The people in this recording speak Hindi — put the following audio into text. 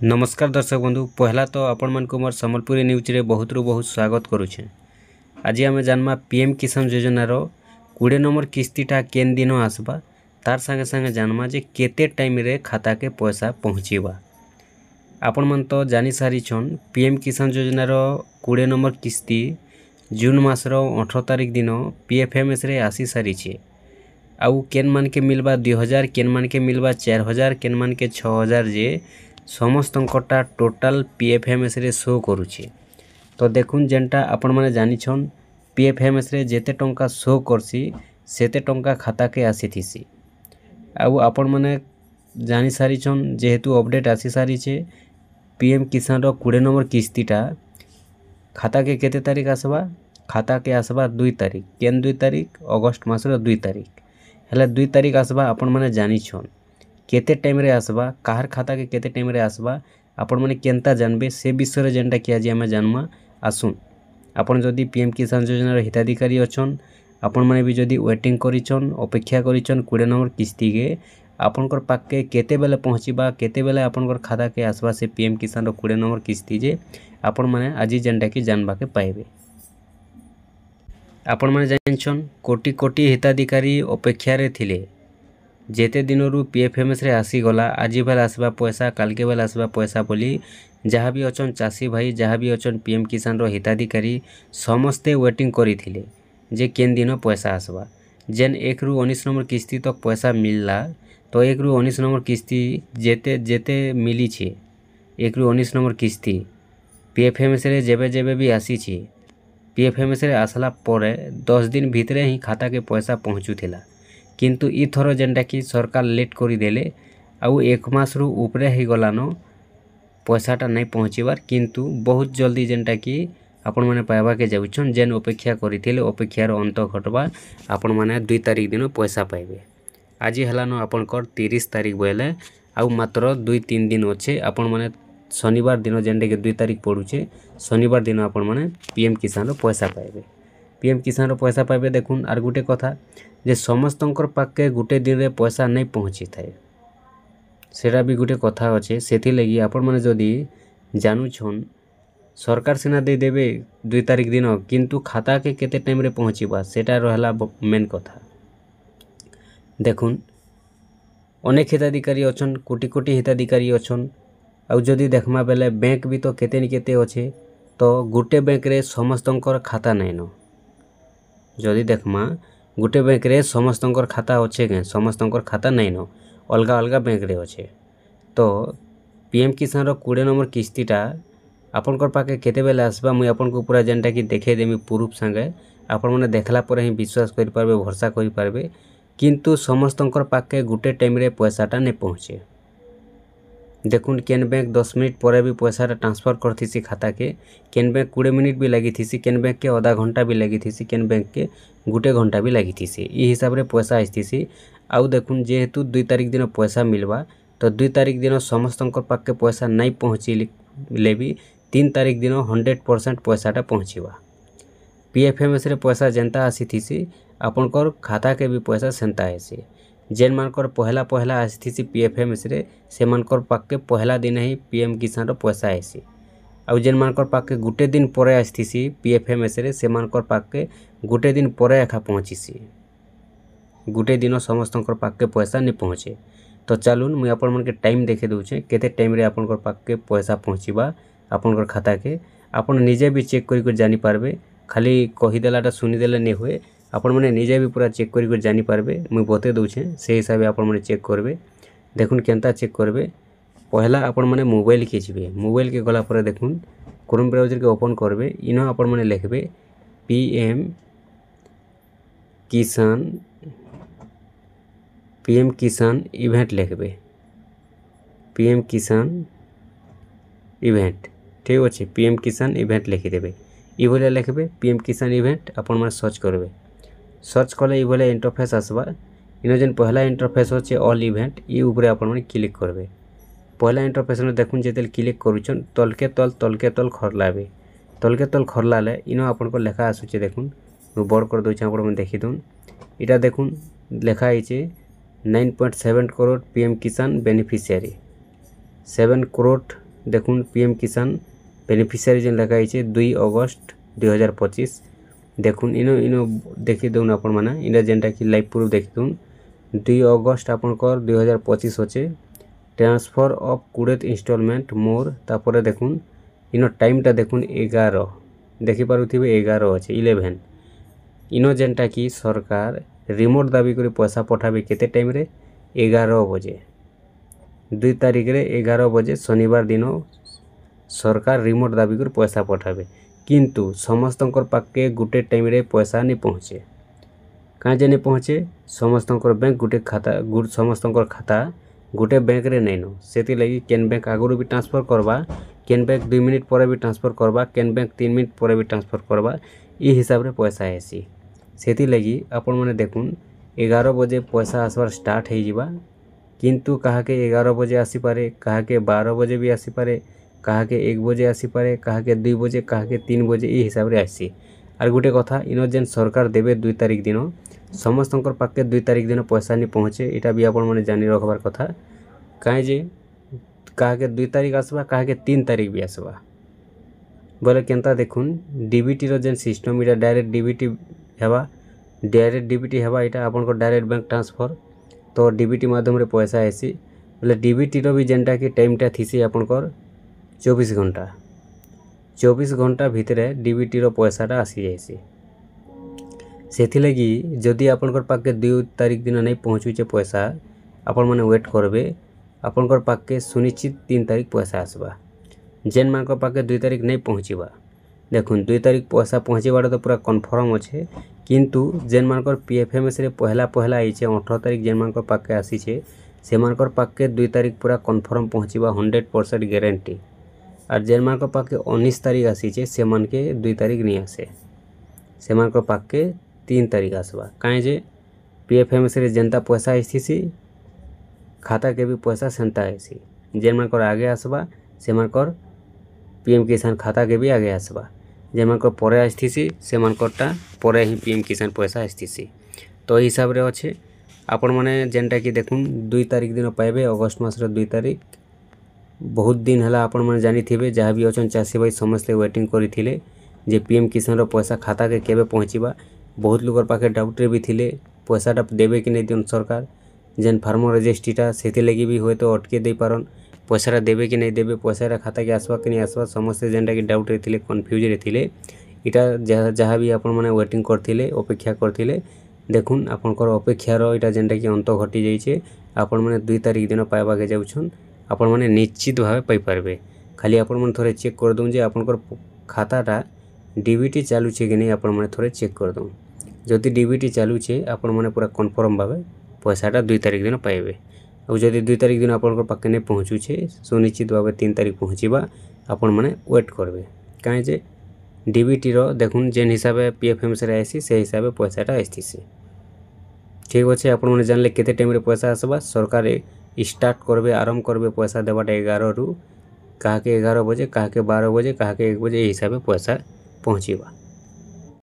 नमस्कार दर्शक बंधु पहला तो आपण मन को मोर संबलपुरी न्यूज रे बहुत स्वागत करुछे। आज आम जानमा पीएम किसान योजना रो 20 नंबर किस्तीटा केन दिन आसबा तार संगे संगे जानमा जे केते टाइम रे खाता के पैसा पहुँचीबा। आपण मन तो जानी सारी छन पीएम किसान योजना रो 20 नंबर किस्ती जून मास रो 18 तारिख दिन पीएफएमएस रे आसी सारी छे। आउ केन मान के मिलबा 2000 केन मान के मिलबा 4000 केन मान के 6000 जे समस्त टोटाल पीएफएमएस रे शो करुचे। तो देखुन जेनटा आपण माने जानी छन पीएफएमएस रे जेते टंका शो करसी सेते टंका खाता के आसी थीसी। आउ आपण माने जानी सारी छन जेहेतु अपडेट आसी सारी छे पीएम किसान रो 20 नंबर किस्तीटा खाता के केते तारीख आसबा। खाता के आसबा 2 तारीख केन 2 तारीख अगस्त मास रो 2 तारीख हेले 2 तारीख आसबा। आपण माने जानी छन केते टाइम रे आसबा काहर खाता के केते टाइम रे आसबा आपण माने केनता जानबे से विषय रे जेनटा कि आज हम जानमा आसुन। आपण जदी पीएम किसान योजना रे हिताधिकारी अछन आपण माने भी जदी वेटिंग करिछन अपेक्षा करिछन 20 नंबर किस्ती के आपनकर पाके केते बेले पहुँचीबा केते बेले आपनकर खाता के आसबा से पीएम किसान रो 20 नंबर किस्ती जे आपण माने आज जेनटा कि जानबा के पाइबे। आपण माने जानछन कोटी कोटी हिताधिकारी अपेक्षा रे थिले जेते दिनरू पीएफएमएस रे आसी गला आज बेल आसबा पैसा काल के बेल आसबा पैसा बोली जहाँ भी अछन चाषी भाई जहाँ भी अछन पीएम किसान रो हिताधिकारी समस्ते वेटिंग करी थिले जे केन दिन पैसा आसबा। जेन 1 रु 19 नंबर किस्ती तक पैसा मिलला तो 1 रु 19 नंबर किस्ती जेते जेते मिली छे 1 रु 19 नंबर किस्ती पीएफएमएस रे जेबे जेबे भी आसी छे पीएफएमएस रे आसला परे 10 दिन भितरे ही खाता के पैसा पहुँचुथिला। किंतु ई थरो जेनटा कि सरकार लेट करी देले आउ 1 मास रु ऊपरे ही गलानो पैसाटा नहीं पहुँचीबार किंतु बहुत जल्दी जेनटा कि आपण माने पाइबा के जाउछन जेन अपेक्षा करिथिले अपेक्षार अंत घटबा आपण माने 2 तारीख दिन पैसा पाइबे। आज हलानो आपनकर 30 तारीख बेले आउ मात्र 2-3 दिन अच्छे आपण माने शनिवार दिन जेनटा कि 2 तारीख पड़ुचे शनिवार दिन आपण माने पीएम किसान रो पैसा पाइबे। पीएम किसान रो पैसा पाइबे। देखुन आर गुटे कथा जे समस्तंकर पाके गुटे दिन रे पैसा नहीं पहुँची थाए सेटा भी गुटे कथा अच्छे। सेथि लगी आपण माने जदी जानू छन सरकार सिना दे देबे 2 तारीख दिन किंतु खाता के केते टाइम रे पहुँचीबा सेटा रहला मेन कथा। देखुन अनेक हिताधिकारी अछन कोटी कोटी हिताधिकारी अछन आउ जदी देखमा बेले बैंक भी तो केते नि केते अच्छे तो गुटे बैंक रे समस्तंकर खाता नहीं न जदी देखमा गुटे बैंक रे समस्तंकर खाता अच्छे के समस्तंकर खाता नहीं न अलगा अलगा बैंक रे अच्छे। तो पीएम किसान रो 20 नंबर किस्तीटा आपनकर पाके केते बेले आसबा मुई आपनको पूरा जेनटा कि देखे देमी प्रूफ संगे आपण माने देखला पर ही विश्वास करि पारबे भरोसा करि पारबे किंतु समस्तंकर पाके गुटे टाइम रे पैसाटा नहीं पहुँचे। देखुन केन बैंक 10 मिनट पर भी पैसा ट्रांसफर करथीसी खाता के केन बैंक 20 मिनट भी लगी थीसी केन बैंक के आधा घंटा भी लगी थीसी केन बैंक के गुटे घंटा भी लगी थीसी ई हिसाब रे पैसा आइथीसी। आउ देखुन जेहेतु 2 तारीख दिन पैसा मिलवा तो 2 तारीख दिन समस्तंकर पाके पैसा नहीं पहुँची ले भी 3 तारीख दिन 100% पैसाटा पहुँचीबा। पीएफएमएस रे पैसा जेनता आसी थीसी आपनकर खाता के भी पैसा सेंता आसी जेन मानकर पहला आसी पीएफएमएस रे से मानकर पाके पहला दिन ही पीएम किसान रो पैसा आसी आउ जेन मानकर पाके गुटे दिन परे आसी पीएफएमएस रे से मानकर पाके गुटे दिन परे एखा पहुँचीसी गुटे दिन समस्तंकर पाके पैसा नहीं पहुँचे। तो चलून मुई आपण मन के टाइम देखे दूचे केते टाइम रे आपनकर पाके पैसा पहुँचीबा आपनकर खाता के आपण निजे भी चेक करि जानि पारबे खाली कहि देलाटा सुनि देले नहीं हुए आपण माने निजे भी पूरा चेक करि जानि पारबे मुई बते दूचे से हिसाब से आपण माने चेक करबे। देखुन केनता चेक करबे पहला आपण माने मोबाइल के जिबे मोबाइल के गला पर देखुन क्रोम ब्राउजर के ओपन करबे इनो आपण माने लिखबे पीएम किसान इवेंट लिखबे पीएम किसान इवेंट ठीक अच्छे पीएम किसान इवेंट लिखिदेवे ये भले लिखबे पीएम किसान इवेंट आपण माने सर्च करबे सर्च कले ये भले इंटरफेस आसबा इन जेन पहला इंटरफेस होचे ऑल इवेंट ये ऊपर आपण माने क्लिक करबे। पहला इंटरफेस में देखुन जेतेल क्लिक करूछन तलके तल खरलाबे तलके तल खरलाले इनो आपण को लेखा आसुचे देखुन मु बड़ कर दोछ आपण माने देखि दोन इटा देखुन लेखा आइचे 9.7 करोड़ पीएम किसान बेनिफिशियरी 7 करोड़ देखुन पीएम किसान बेनिफिशियरी जेन लिखा है 2 अगस्त 2025 देखुन इनो इनो देखी दउन आपण माने इना जेनटा कि लाइव प्रूफ देखी दउन 2 अगस्त आपनकर 2025 होचे ट्रांसफर ऑफ 20 इंस्टॉलमेंट मोर तापर देखुन इनो टाइमटा देखुन 11 देखि पारुथिबे 11 अछि 11 इनो जेनटा कि सरकार रिमोट दाबी करी पैसा पठाबे केते टाइम रे 11 बजे 2 तारिख रे 11 बजे शनिवार दिन सरकार रिमोट दाबी कर पैसा पठाबे किंतु समस्तंकर पाके गुटे टाइम रे पैसा नहीं पहुँचे कहाँ जे नहीं पहुँचे समस्तंकर बैंक गुटे खाता समस्तंकर खाता गुटे बैंक रे नहीं नो सेति लगी केन बैंक आगुरु भी ट्रांसफर करबा केन बैंक 2 मिनट पर भी ट्रांसफर करबा केन बैंक 3 मिनट पर भी ट्रांसफर करबा ई हिसाब रे पैसा आसी सेति लगी आपण माने देखुन 11 बजे पैसा आसबार स्टार्ट हो जिबा किंतु कहा के 11 बजे आसी पारे कहा के 12 बजे भी आसी पारे कहा के 1 बजे आसी पारे कहा के 2 बजे कहा के 3 बजे ई हिसाब रे आसी आर गुटे कथा इनो जेन सरकार देबे 2 तारिख दिन समस्तंकर पाके 2 तारिख दिन पैसा नहीं पहुँचे इटा भी आपण माने जानि रखबार कथा काहे जे कहा के 2 तारिख आसबा कहा के 3 तारिख भी आसबा बोले केनता देखुन डीबीटी रो जेन सिस्टम इटा डायरेक्ट डीबीटी हेबा इटा आपन को डायरेक्ट बैंक ट्रांसफर तो डीबीटी माध्यम रे पैसा आसी बोले डीबीटी रो भी जेनटा कि टाइमटा थीसी आपन को 24 घंटा भितरे डीबीटी रो पैसाटा आसी जाइसी सेथि लगी जदि आपन को पाके 2 तारिख दिन नहीं पहुँचुचे पैसा आपन माने वेट करबे आपन को पाके सुनिश्चित 3 तारिख पैसा आसबा जेन मान को पाके 2 तारिख नहीं पहुँचीबा देखुन 2 तारिख पैसा पहुँचीबाटा तो पूरा कन्फर्म अच्छे किंतु जेन मानकर पीएफएमएस रे पहला आइछे 18 तारिख जेन मानकर पाके आसीछे से मानकर पाके 2 तारिख पूरा कन्फर्म पहुँचीबा 100% गारंटी और जेन मानकर पाके 19 तारिख आसीछे से मान के 2 तारिख नहीं आसे से मानकर पाके 3 तारिख आसबा काहे जे पीएफएमएस रे जेनता पैसा आइसी खाता के भी पैसा सेंता आइसी जेन मानकर आगे आसबा से मानकर पीएम किसान खाता के भी आगे आसबा जे मानकर परे आस्थिसी से मानकरटा परे ही पीएम किसान पैसा आस्थिसी तो हिसाब रे अच्छे आपण माने जेनटा कि देखुन 2 तारिख दिन पाइबे अगस्त मास रे 2 तारिख बहुत दिन हला आपण माने जानि थिबे जहाँ भी अछन चाषी भाई समस्ते वेटिंग करिथिले जे पीएम किसान रो पैसा खाता के केबे पहुँचीबा बहुत लोगर पाखे डाउट रे भी थिले पैसाटा देबे कि नहीं दियन सरकार जेन फार्मर रजिस्ट्रीटा सेति लगी भी होय तो अटके दे पारन पैसाटा देबे कि नहीं देबे पैसाटा खाता के आसबा कि नहीं आसबा समस्ते जेनटा कि डाउट रे थिले कन्फ्यूज रे थिले इटा जहाँ भी आपण माने वेटिंग करथिले अपेक्षा करथिले देखुन आपनकर अपेक्षार इटा जेनटा कि अंत घटी जाइछे आपण माने 2 तारिख दिन पाइबा के जाउछन आपण माने निश्चित भावे पाई पारबे खाली आपण माने थोड़े चेक कर दूं जे आपनकर खाताटा डीबीटी चालू छे कि नहीं आपण माने थोड़े चेक कर दूं जदि डीबीटी चालू छे आपण माने पूरा कन्फर्म भावे पैसाटा 2 तारिख दिन पाइबे और जदि 2 तारिख दिन आपनकर पाके नहीं पहुँचुछे सुनिश्चित भावे 3 तारिख पहुँचीबा आपण माने वेट करबे काहे जे डीबीटी रो देखुन जेन हिसाब पीएफएमएस रे आसी से हिसाब पैसाटा आस्थिसी ठीक अच्छे आपण माने जानले केते टाइम रे पैसा आसबा सरकार स्टार्ट करबे आरंभ करबे पैसा देबाटा 11 रु कहा के 11 बजे कहा के 12 बजे कहा के 1 बजे हिसाब पैसा पहुँचीबा।